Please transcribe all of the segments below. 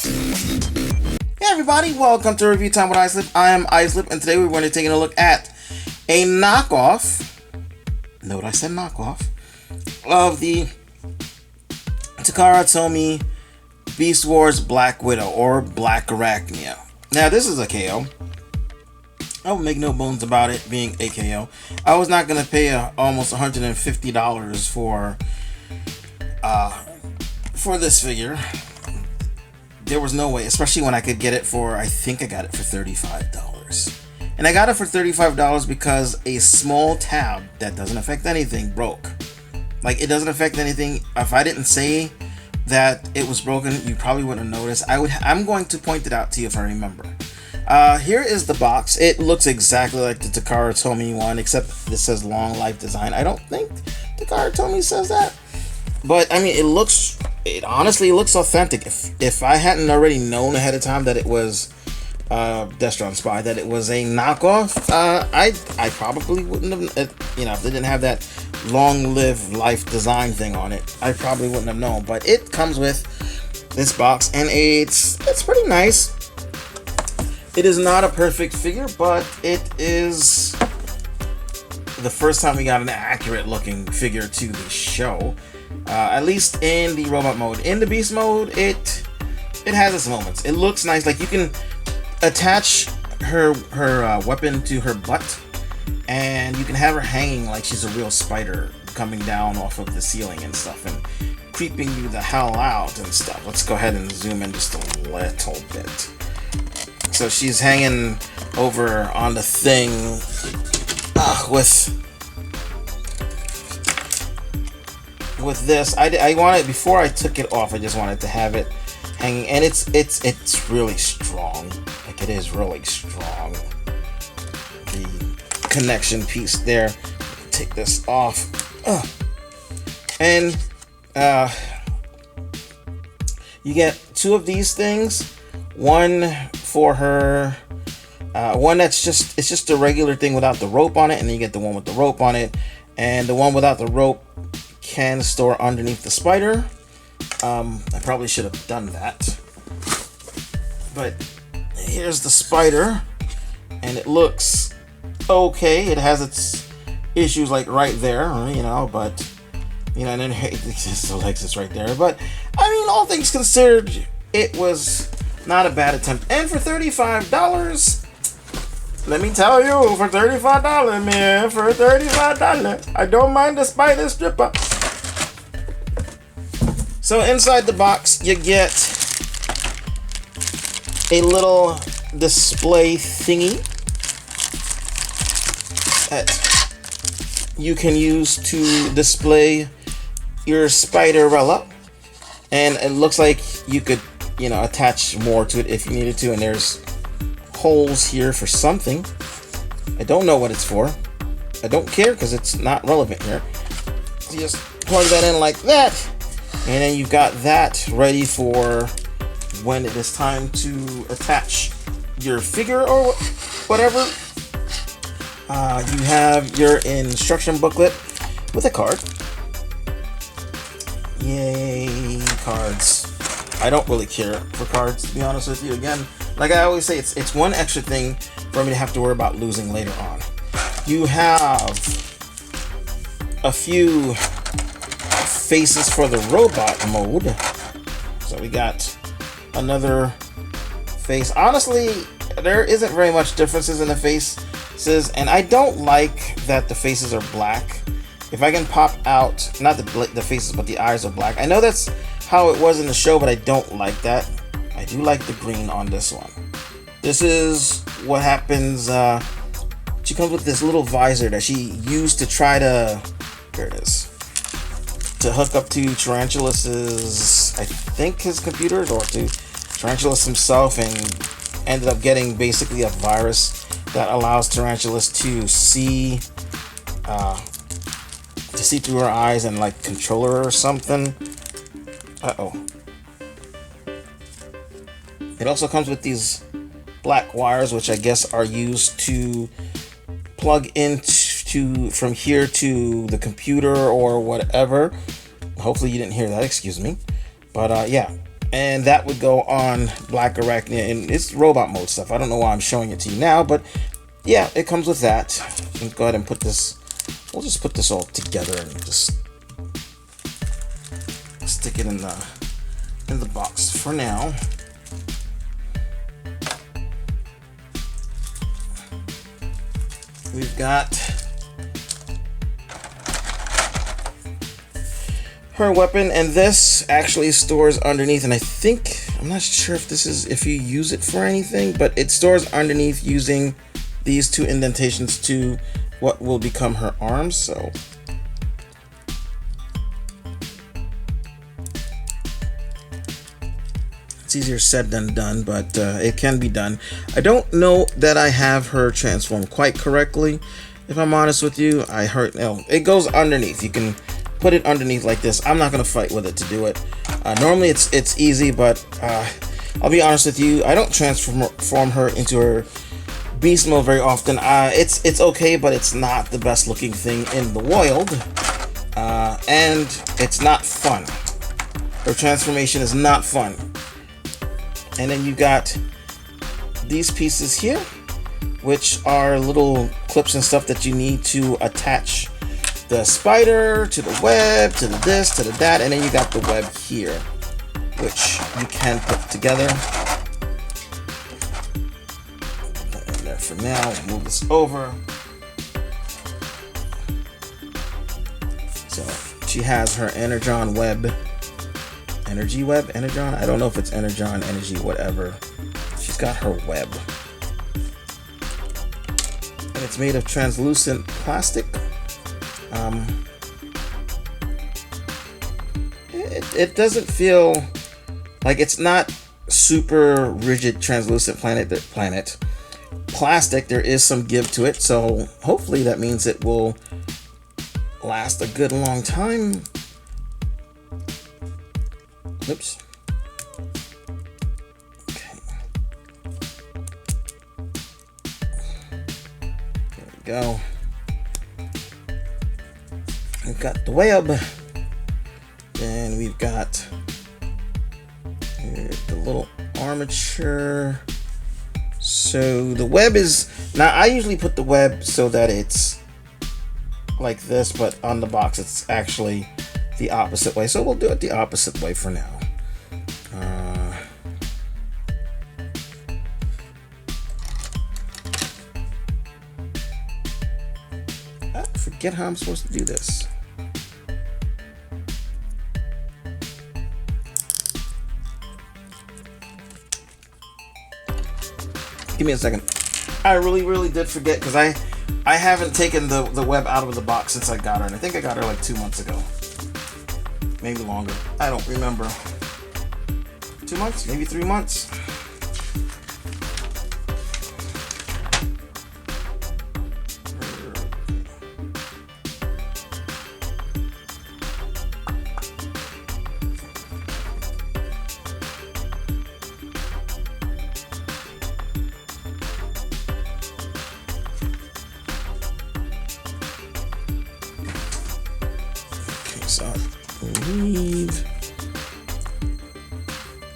Hey everybody, welcome to Review Time with Islip. I am Islip, and today we're going to be taking a look at a knockoff, note I said knockoff, of the Takara Tomy Beast Wars Blackwidow, or Blackarachnia. Now this is a KO. I will make no bones about it being a KO. I was not going to pay almost $150 for this figure. There was no way, especially when I could get it for, I think I got it for $35. And I got it for $35 because a small tab that doesn't affect anything broke. Like, it doesn't affect anything. If I didn't say that it was broken, you probably wouldn't have noticed. I'm going to point it out to you if I remember. Here is the box. It looks exactly like the Takara Tomy one, except this says Long Life Design. I don't think Takara Tomy says that. But, I mean, it honestly looks authentic. If I hadn't already known ahead of time that it was Destron Spy, that it was a knockoff, I probably wouldn't have, if they didn't have that Long Life Design thing on it, I probably wouldn't have known. But it comes with this box, and it's pretty nice. It is not a perfect figure, but it is the first time we got an accurate looking figure to the show. At least in the robot mode. In the beast mode, it has its moments. It looks nice. Like, you can attach her weapon to her butt, and you can have her hanging like she's a real spider coming down off of the ceiling and stuff, and creeping you the hell out and stuff. Let's go ahead and zoom in just a little bit. So she's hanging over on the thing with this. I wanted, before I took it off, I just wanted to have it hanging, and it's really strong. Like, it is really strong. The connection piece there. Take this off, and you get two of these things. One for her, one that's just a regular thing without the rope on it, and then you get the one with the rope on it, and the one without the rope can store underneath the spider. I probably should have done that, but here's the spider, and it looks okay. It has its issues, like right there, but and then the legs is right there. But I mean, all things considered, it was not a bad attempt. And for $35, let me tell you, for $35, man, for $35, I don't mind the spider stripper. So inside the box, you get a little display thingy that you can use to display your Spiderella, and it looks like you could, attach more to it if you needed to. And there's holes here for something. I don't know what it's for. I don't care because it's not relevant here. So you just plug that in like that. And then you've got that ready for when it is time to attach your figure or whatever. You have your instruction booklet with a card. Yay, cards. I don't really care for cards, to be honest with you. Again, like I always say, it's one extra thing for me to have to worry about losing later on. You have a few faces for the robot mode. So we got another face. Honestly, there isn't very much differences in the faces, and I don't like that the faces are black. If I can pop out, not the faces, but the eyes are black. I know that's how it was in the show, but I don't like that. I do like the green on this one. This is what happens. She comes with this little visor that she used to try to, here it is, to hook up to Tarantulas's, I think, his computer, or to Tarantulas himself, and ended up getting basically a virus that allows Tarantulas to see through her eyes and like control her or something. It also comes with these black wires, which I guess are used to plug into from here to the computer or whatever. Hopefully you didn't hear that, excuse me. But yeah, and that would go on Blackarachnia, and it's robot mode stuff. I don't know why I'm showing it to you now, but yeah, it comes with that. Let's go ahead and put this. We'll just put this all together and just stick it in the box for now. We've got her weapon, and this actually stores underneath, and I'm not sure if you use it for anything, but it stores underneath using these two indentations to what will become her arms. So it's easier said than done, but it can be done. I don't know that I have her transformed quite correctly, if I'm honest with you. It goes underneath. You can put it underneath like this. I'm not gonna fight with it to do it. Normally it's easy, but I'll be honest with you, I don't transform her into her beast mode very often. It's okay, but it's not the best looking thing in the world, and it's not fun. Her transformation is not fun. And then you got these pieces here, which are little clips and stuff that you need to attach the spider to the web, to the this, to the that, and then you got the web here, which you can put together. Put that in there for now. Move this over. So she has her energon web. Energy web? Energon? I don't know if it's energon, energy, whatever. She's got her web. And it's made of translucent plastic. It doesn't feel like, it's not super rigid translucent plastic. There is some give to it, so hopefully that means it will last a good long time. Oops. Okay. There we go. We've got the web. Then we've got the little armature. So the web is, now I usually put the web so that it's like this, but on the box it's actually the opposite way. So we'll do it the opposite way for now. I forget how I'm supposed to do this. Give me a second. I really did forget, because I haven't taken the web out of the box since I got her, and I think I got her like 2 months ago. Maybe longer. I don't remember. 2 months? Maybe 3 months? Okay, so I believe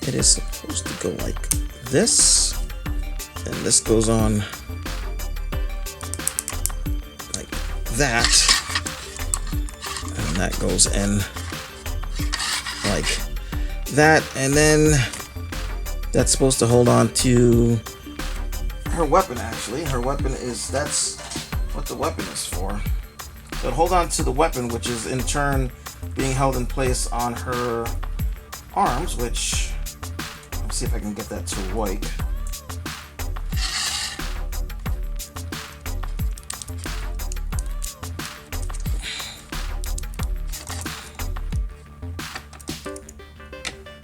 it is supposed to go like this, and this goes on like that, and that goes in like that, and then that's supposed to hold on to her weapon. Actually, her weapon is, that's what the weapon is for. So hold on to the weapon, which is in turn being held in place on her arms, which, let's see if I can get that to work.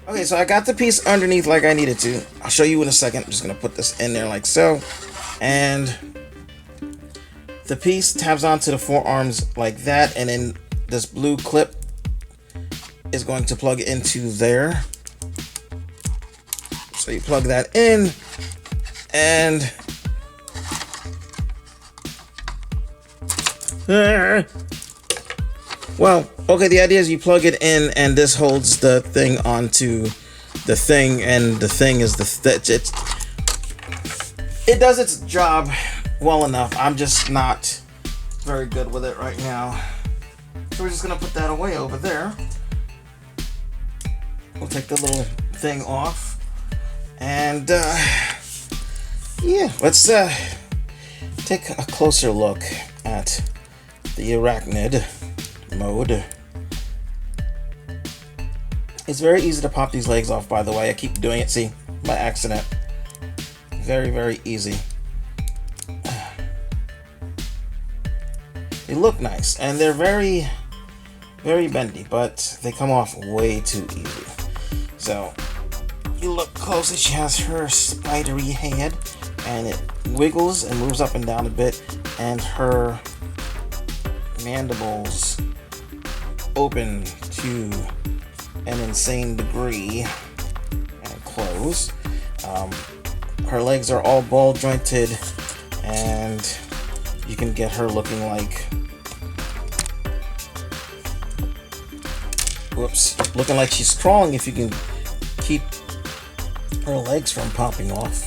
Okay, so I got the piece underneath like I needed to. I'll show you in a second. I'm just gonna put this in there like so, and the piece tabs onto the forearms like that, and then this blue clip is going to plug into there. So you plug that in, and well, okay, the idea is you plug it in, and this holds the thing onto the thing, and the thing is it does its job well enough. I'm just not very good with it right now. So we're just gonna put that away over there. We'll take the little thing off, and yeah, let's take a closer look at the Arachnid Mode. It's very easy to pop these legs off, by the way. I keep doing it, see, by accident. Very, very easy. They look nice, and they're very, very bendy, but they come off way too easy. So, you look closely, she has her spidery head, and it wiggles and moves up and down a bit, and her mandibles open to an insane degree and close. Her legs are all ball jointed, and you can get her looking like, looking like she's crawling if you can keep her legs from popping off.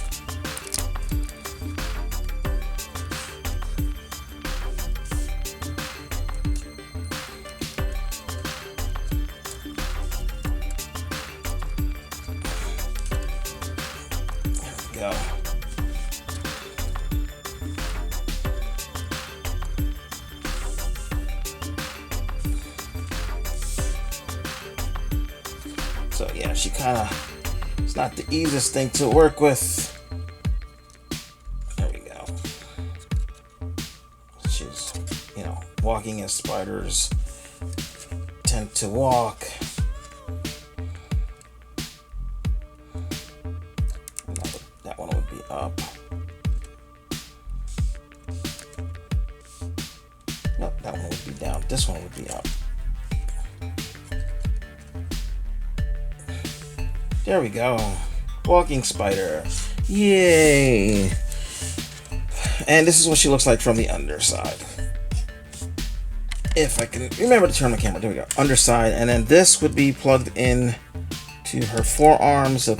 Go. So yeah, she kind of, it's not the easiest thing to work with. There we go. She's, you know, walking as spiders tend to walk. That one would be up. Nope, that one would be down. This one would be up. There we go. Walking spider. Yay! And this is what she looks like from the underside. If I can remember to turn the camera. There we go. Underside. And then this would be plugged in to her forearms. So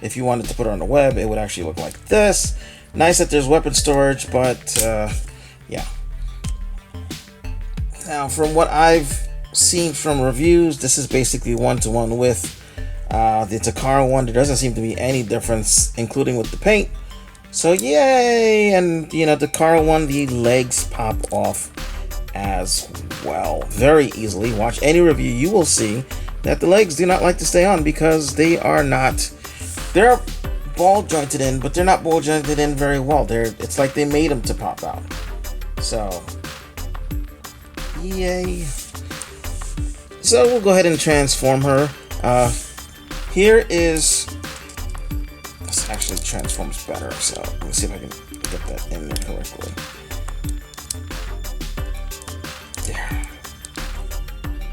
if you wanted to put her on the web, it would actually look like this. Nice that there's weapon storage, but yeah. Now, from what I've seen from reviews, this is basically one-to-one with the Takara one. There doesn't seem to be any difference, including with the paint. So yay! And you know, the Takara one, the legs pop off as well very easily. Watch any review, you will see that the legs do not like to stay on because they are not. They're ball jointed in, but they're not ball jointed in very well. It's like they made them to pop out. So, yay. So we'll go ahead and transform her. Here is, this actually transforms better. So let me see if I can get that in there correctly. There.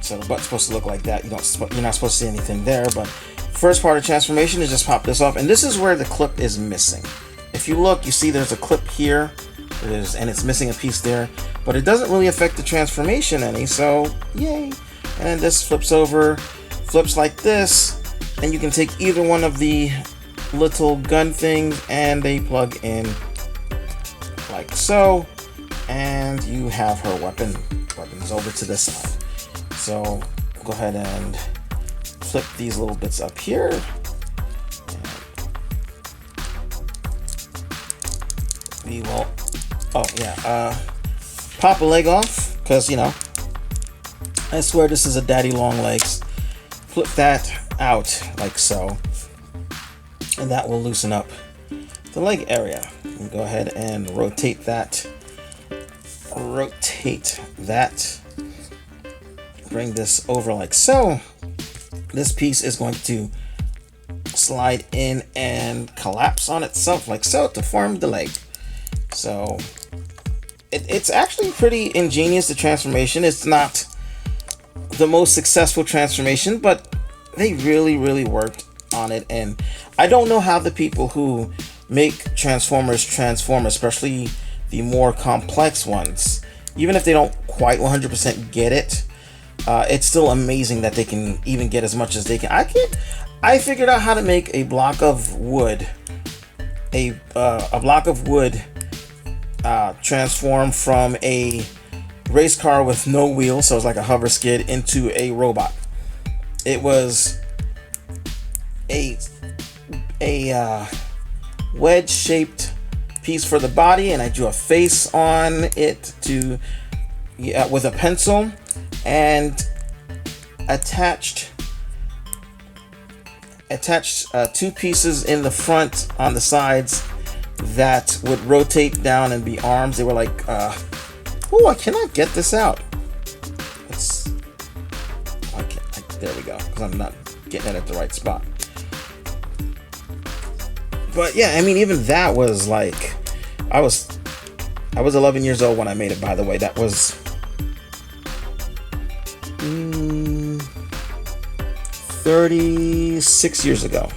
So the butt's supposed to look like that. You're not supposed to see anything there, but first part of transformation is just pop this off, and this is where the clip is missing. If you look, you see there's a clip here, and it's missing a piece there, but it doesn't really affect the transformation any, so yay. And this flips over, flips like this, and you can take either one of the little gun things and they plug in like so, and you have her weapons over to this side. So go ahead and flip these little bits up here. And we will, pop a leg off, because, you know, I swear this is a daddy long legs. Flip that out like so, and that will loosen up the leg area. And go ahead and rotate that. Bring this over like so. This piece is going to slide in and collapse on itself like so to form the leg. So it's actually pretty ingenious, the transformation. It's not the most successful transformation, but they really worked on it. And I don't know how the people who make Transformers transform, especially the more complex ones, even if they don't quite 100% get it, it's still amazing that they can even get as much as they can. I figured out how to make a block of wood, a block of wood transform from a race car with no wheels, so it's like a hover skid, into a robot. It was a wedge-shaped piece for the body, and I drew a face on it with a pencil, and attached two pieces in the front on the sides that would rotate down and be arms. They were like, oh, I cannot get this out. There we go, because I'm not getting it at the right spot. But yeah, I mean, even that was like, I was 11 years old when I made it, by the way. That was 36 years ago.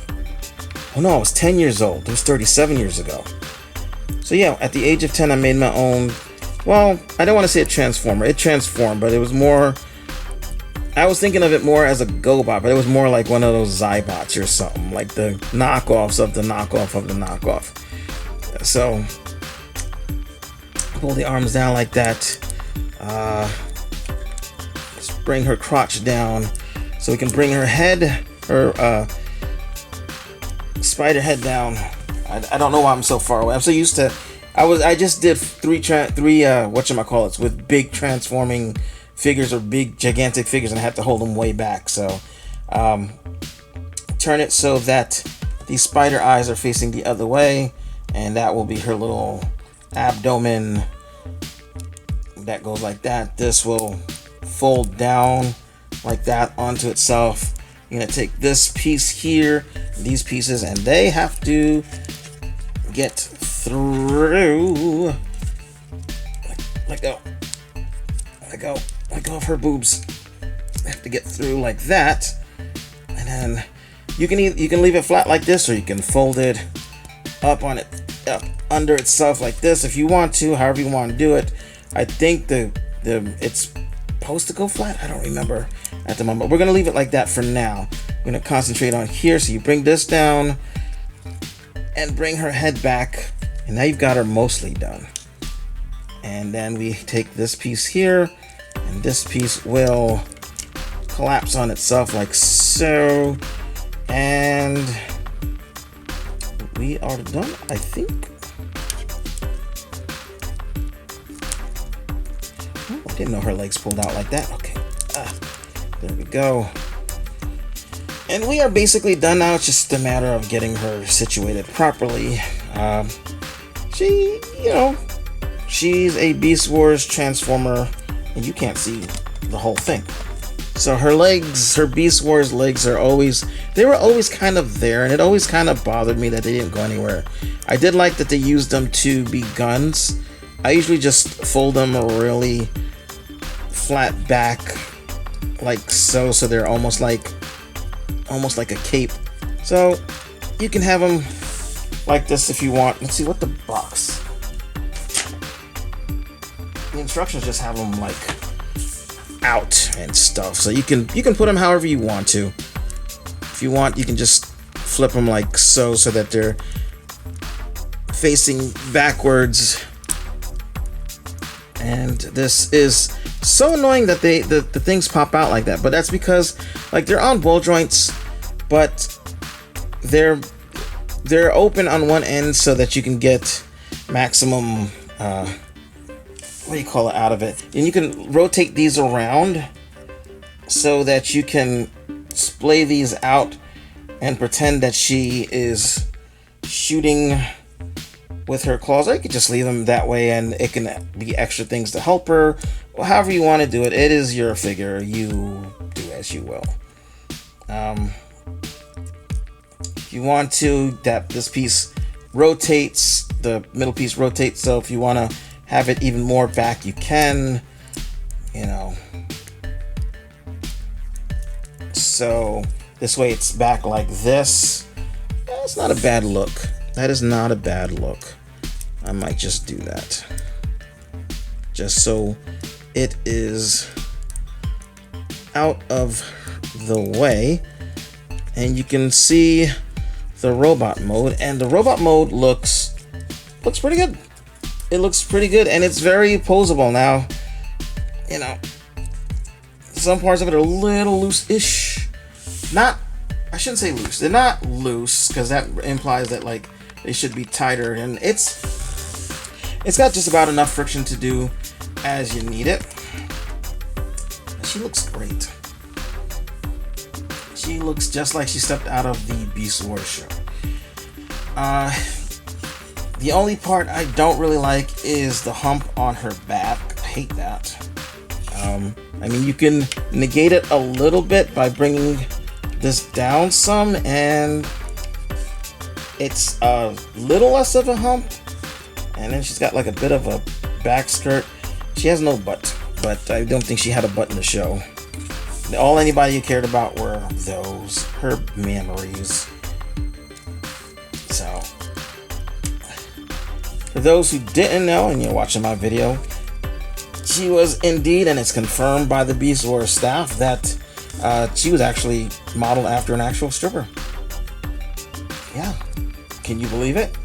Oh no, I was 10 years old. It was 37 years ago. So yeah, at the age of 10, I made my own, well, I don't want to say a transformer. It transformed, but it was more, I was thinking of it more as a GoBot, but it was more like one of those Zybots or something, like the knockoffs of the knockoff of the knockoff. So, pull the arms down like that. Just bring her crotch down so we can bring her head, her spider head down. I don't know why I'm so far away. I'm so used to, I just did three whatchamacallits with big transforming figures or big gigantic figures, and I had to hold them way back. So turn it so that these spider eyes are facing the other way, and that will be her little abdomen that goes like that. This will fold down like that onto itself. You're gonna take this piece here, these pieces, and they have to get through. Let go of her boobs. I have to get through like that, and then you can leave it flat like this, or you can fold it up under itself like this if you want to. However you want to do it. I think it's supposed to go flat. I don't remember at the moment. We're gonna leave it like that for now. We're gonna concentrate on here. So you bring this down and bring her head back, and now you've got her mostly done. And then we take this piece here, and this piece will collapse on itself like so, and we are done, I think. Oh, I didn't know her legs pulled out like that. Okay, there we go. And we are basically done now. It's just a matter of getting her situated properly. She's a Beast Wars Transformer, and you can't see the whole thing. So her legs, her Beast Wars legs they were always kind of there, and it always kind of bothered me that they didn't go anywhere. I did like that they used them to be guns. I usually just fold them really flat back, like so they're almost like a cape. So you can have them like this if you want. Let's see what the box. The instructions just have them like out and stuff, so you can put them however you want to. If you want, you can just flip them like so that they're facing backwards. And this is so annoying that the things pop out like that, but that's because like they're on ball joints, but they're open on one end so that you can get maximum out of it. And you can rotate these around so that you can splay these out and pretend that she is shooting with her claws. Or you could just leave them that way, and it can be extra things to help her. Well, however you want to do it. It is your figure. You do as you will. If you want to, this piece rotates, the middle piece rotates, so if you want to have it even more back, you can, so this way it's back like this. That's not a bad look. That is not a bad look. I might just do that, just so it is out of the way. and you can see the robot mode, and the robot mode looks pretty good. It looks pretty good, and it's very posable. Now, you know, some parts of it are a little loose-ish. I shouldn't say loose. They're not loose, because that implies that like they should be tighter, and it's got just about enough friction to do as you need it. She looks great. She looks just like she stepped out of the Beast Wars show. The only part I don't really like is the hump on her back. I hate that. I mean, you can negate it a little bit by bringing this down some, and it's a little less of a hump. And then she's got like a bit of a back skirt. She has no butt, but I don't think she had a butt in the show. All anybody cared about were her memories. So, for those who didn't know, and you're watching my video, she was indeed, and it's confirmed by the Beast Wars staff, that she was actually modeled after an actual stripper. Yeah. Can you believe it?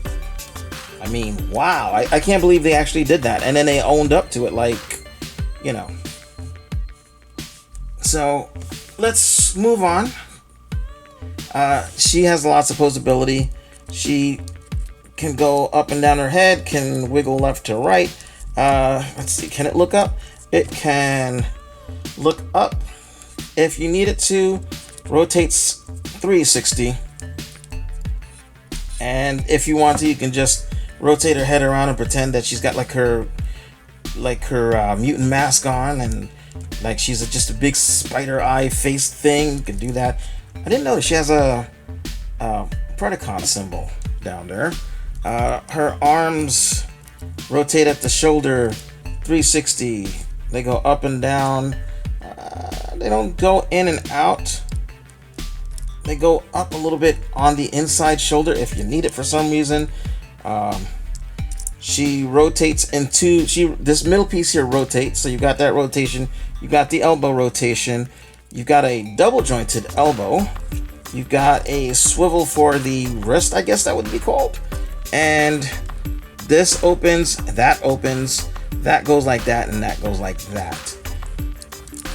I mean, wow. I can't believe they actually did that. And then they owned up to it, like, you know. So, let's move on. She has lots of posability. She can go up and down her head, can wiggle left to right. Let's see, can it look up? It can look up if you need it to. Rotates 360. And if you want to, you can just rotate her head around and pretend that she's got like her mutant mask on, and like she's just a big spider eye face thing. You can do that. I didn't know she has a Predacon symbol down there. Her arms rotate at the shoulder 360. They go up and down. They don't go in and out. They go up a little bit on the inside shoulder if you need it for some reason. She rotates into this middle piece here rotates, so you got that rotation. You got the elbow rotation. You've got a double jointed elbow. You've got a swivel for the wrist, I guess that would be called. And this opens, that goes like that, and that goes like that.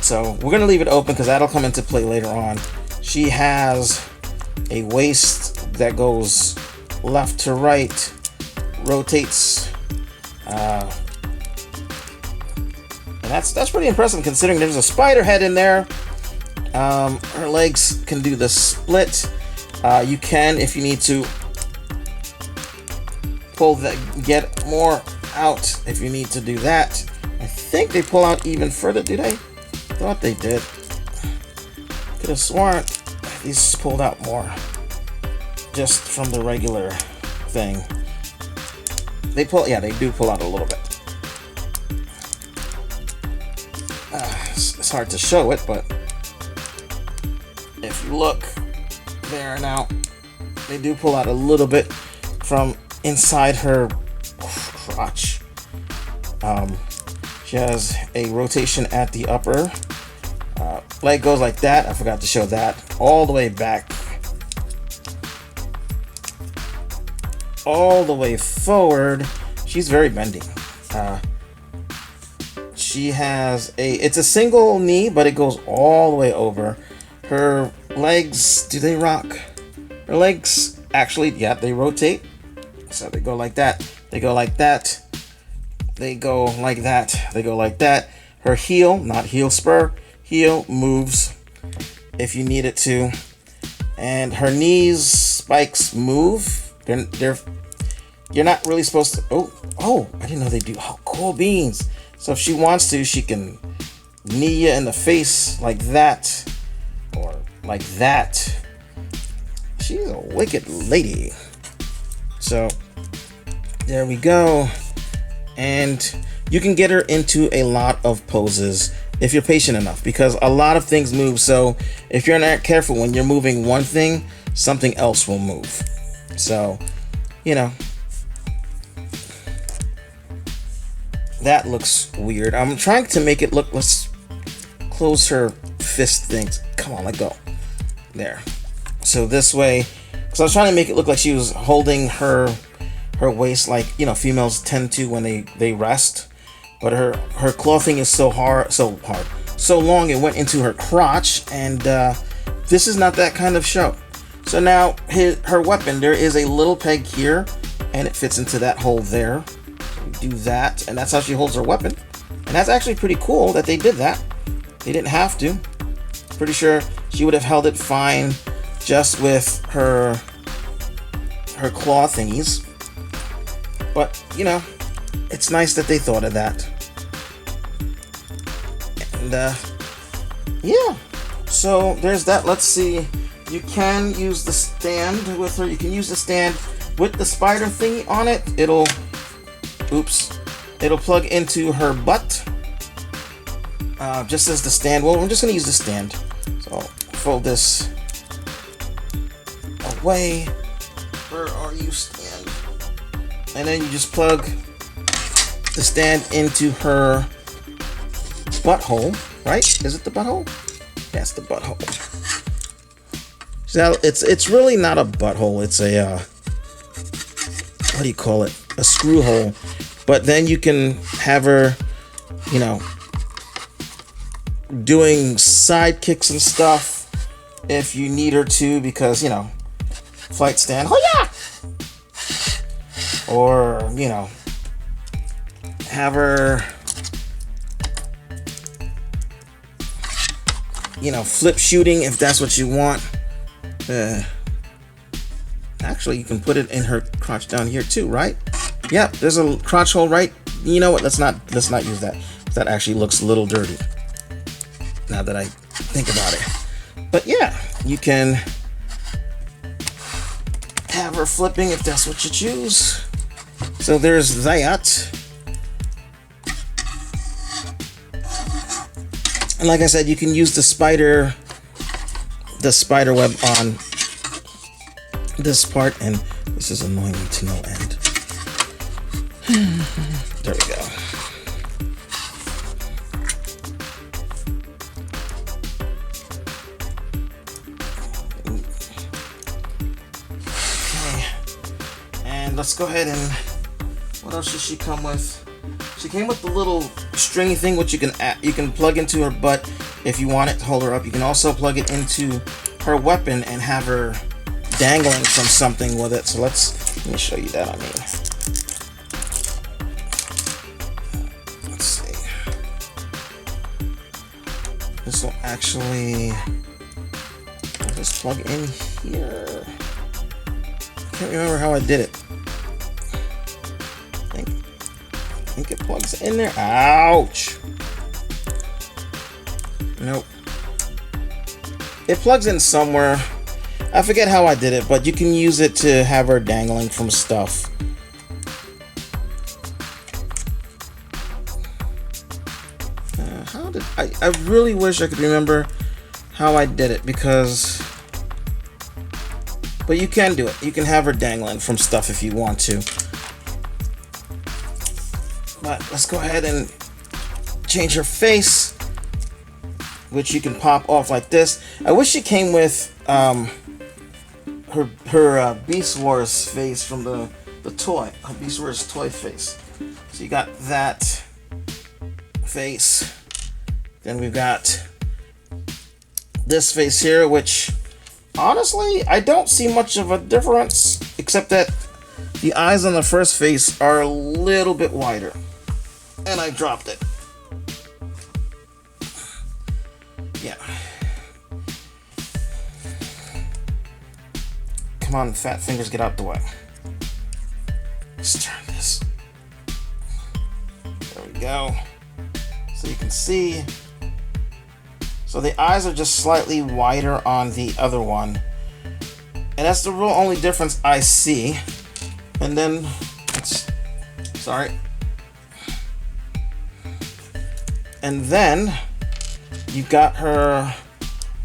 So we're gonna leave it open because that'll come into play later on. She has a waist that goes left to right, rotates, and that's pretty impressive considering there's a spider head in there. Her legs can do the split. You can, if you need to, pull that, get more out if you need to do that. I think they pull out even further, do they? Thought they did. Could have sworn these pulled out more just from the regular thing. They do pull out a little bit. It's hard to show it, but if you look there now, they do pull out a little bit from inside her crotch. She has a rotation at the upper. Leg goes like that. I forgot to show that. All the way back. All the way forward. She's very bendy. She has it's a single knee, but it goes all the way over. Her legs, do they rock? Her legs, actually, yeah, they rotate. So they go like that. They go like that. They go like that. They go like that. Her heel, not heel spur, heel moves if you need it to. And her knees spikes move. You're not really supposed to. Oh, I didn't know they do. Oh, cool beans. So if she wants to, she can knee you in the face like that, or like that. She's a wicked lady. So there we go. And you can get her into a lot of poses if you're patient enough, because a lot of things move. So if you're not careful, when you're moving one thing, something else will move. So, you know, that looks weird. I'm trying to make it look, let's close her fist things. Come on, let go. There. So this way, because I was trying to make it look like she was holding her waist like, you know, females tend to when they rest. But her clothing is so long it went into her crotch, and this is not that kind of show. So now her weapon, there is a little peg here, and it fits into that hole there. So do that, and that's how she holds her weapon. And that's actually pretty cool that they did that. They didn't have to. Pretty sure she would have held it fine just with her claw thingies. But, you know, it's nice that they thought of that. And, yeah. So, there's that. Let's see. You can use the stand with her. You can use the stand with the spider thingy on it. It'll plug into her butt. Just as the stand. Well, I'm just going to use the stand. So, I'll fold this away. Where are you, stand? And then you just plug the stand into her butthole, right? Is it the butthole? That's the butthole. So it's really not a butthole. It's a what do you call it? A screw hole. But then you can have her, you know, doing side kicks and stuff if you need her to, because, you know, flight stand. Oh yeah. Or, you know, have her, you know, flip shooting if that's what you want. Actually, you can put it in her crotch down here too, right? Yep, there's a crotch hole, right? You know what? Let's not use that. That actually looks a little dirty. Now that I think about it. But yeah, you can have her flipping if that's what you choose. So there's that. And like I said, you can use the spider web on this part, and this is annoying to no end. There we go. Okay. And let's go ahead and, what else does she come with? She came with the little stringy thing which you can plug into her butt if you want it to hold her up. You can also plug it into her weapon and have her dangling from something with it. So let me show you that. I mean, let's see. This will actually just plug in here. I can't remember how I did it. I think it plugs in there. Ouch. Nope. It plugs in somewhere. I forget how I did it, but you can use it to have her dangling from stuff. How did I really wish I could remember how I did it, because, but you can do it. You can have her dangling from stuff if you want to. But let's go ahead and change her face, which you can pop off like this. I wish she came with her Beast Wars face from the toy, her Beast Wars toy face. So you got that face. Then we've got this face here, which honestly I don't see much of a difference, except that the eyes on the first face are a little bit wider. And I dropped it. Yeah. Come on, fat fingers, get out the way. Let's turn this. There we go. So you can see. So the eyes are just slightly wider on the other one. And that's the real only difference I see. And then, sorry. And then you got her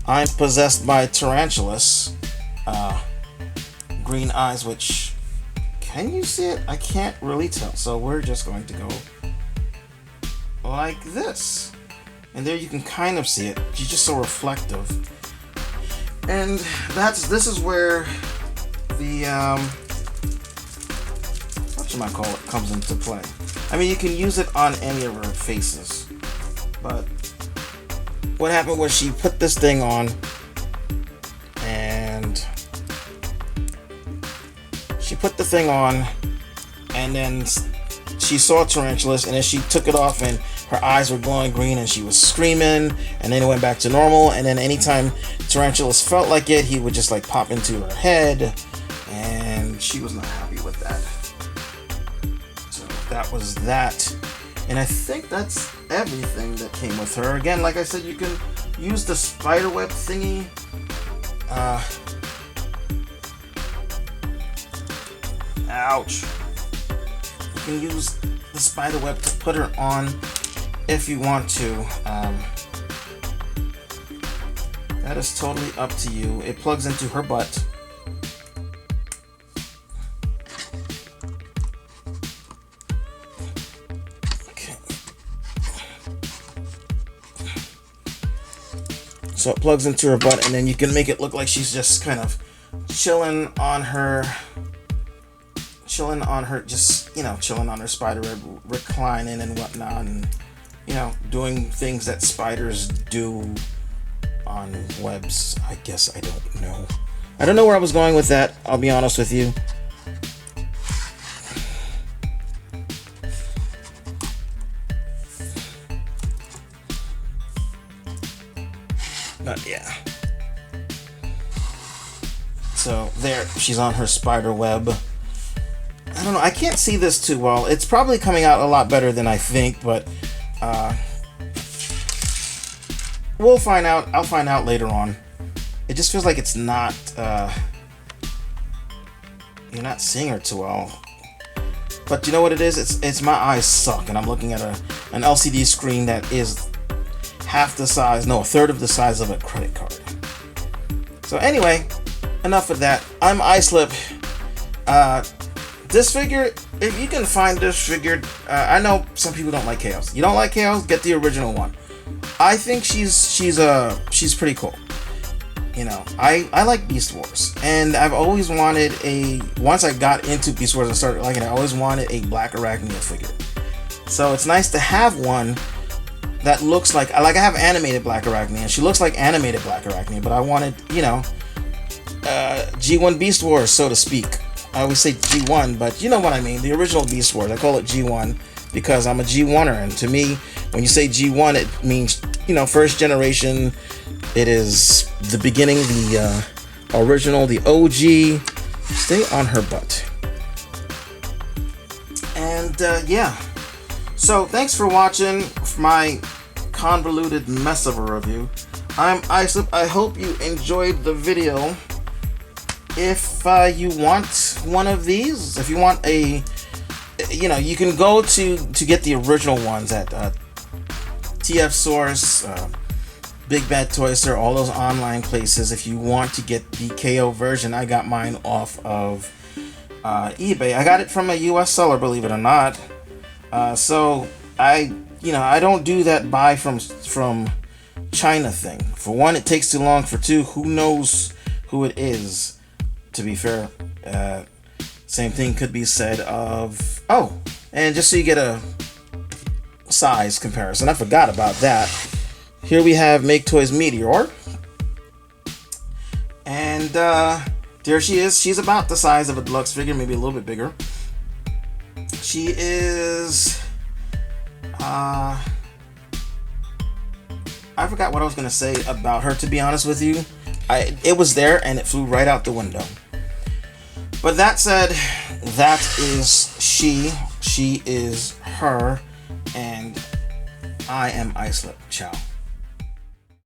I'm possessed by tarantulas green eyes, which, can you see it? I can't really tell. So we're just going to go like this. And there you can kind of see it. She's just so reflective. And this is where the whatchamacallit comes into play. I mean, you can use it on any of her faces, but what happened was she put this thing on, and then she saw tarantulas, and then she took it off, and her eyes were glowing green, and she was screaming, and then it went back to normal. And then anytime tarantulas felt like it, he would just like pop into her head, and she was not happy with that. So that was that, and I think that's everything that came with her. Again, like I said, you can use the spiderweb thingy. Ouch. You can use the spiderweb to put her on if you want to. That is totally up to you. It plugs into her butt. Okay. So it plugs into her butt, and then you can make it look like she's just kind of chilling on her spider web, reclining and whatnot, and doing things that spiders do on webs. I guess I don't know. I don't know where I was going with that, I'll be honest with you. But yeah. So there, she's on her spider web. I don't know, I can't see this too well. It's probably coming out a lot better than I think, but we'll find out. I'll find out later on. It just feels like it's not, you're not seeing her too well. But you know what it is? It's my eyes suck, and I'm looking at an LCD screen that is half the size, no, a third of the size of a credit card. So anyway, enough of that. I'm Islip. This figure, if you can find this figure, I know some people don't like Chaos. You don't like Chaos? Get the original one. I think she's pretty cool. I like Beast Wars, and I've always wanted once I got into Beast Wars and started liking it, I always wanted a Blackarachnia figure. So it's nice to have one that looks like I have animated Blackarachnia, and she looks like animated Blackarachnia, but I wanted, G1 Beast Wars, so to speak. I always say G1, but you know what I mean, the original Beast Wars. I call it G1 because I'm a G1er, and to me, when you say G1, it means, first generation. It is the beginning, the original, the OG. Stay on her butt. And yeah, so thanks for watching my convoluted mess of a review. I'm Islip. I hope you enjoyed the video. If you want one of these, if you want you can go to get the original ones at TF Source, Big Bad Toy Store, all those online places. If you want to get the KO version, I got mine off of eBay. I got it from a US seller, believe it or not. So I don't do that buy from China thing. For one, it takes too long. For two, who knows who it is? To be fair, same thing could be said of, and just so you get a size comparison, I forgot about that. Here we have Make Toys Meteor, and there she is. She's about the size of a deluxe figure, maybe a little bit bigger. She is, I forgot what I was going to say about her, to be honest with you. It was there and it flew right out the window. But that said, that is she is her, and I am Islip. Ciao.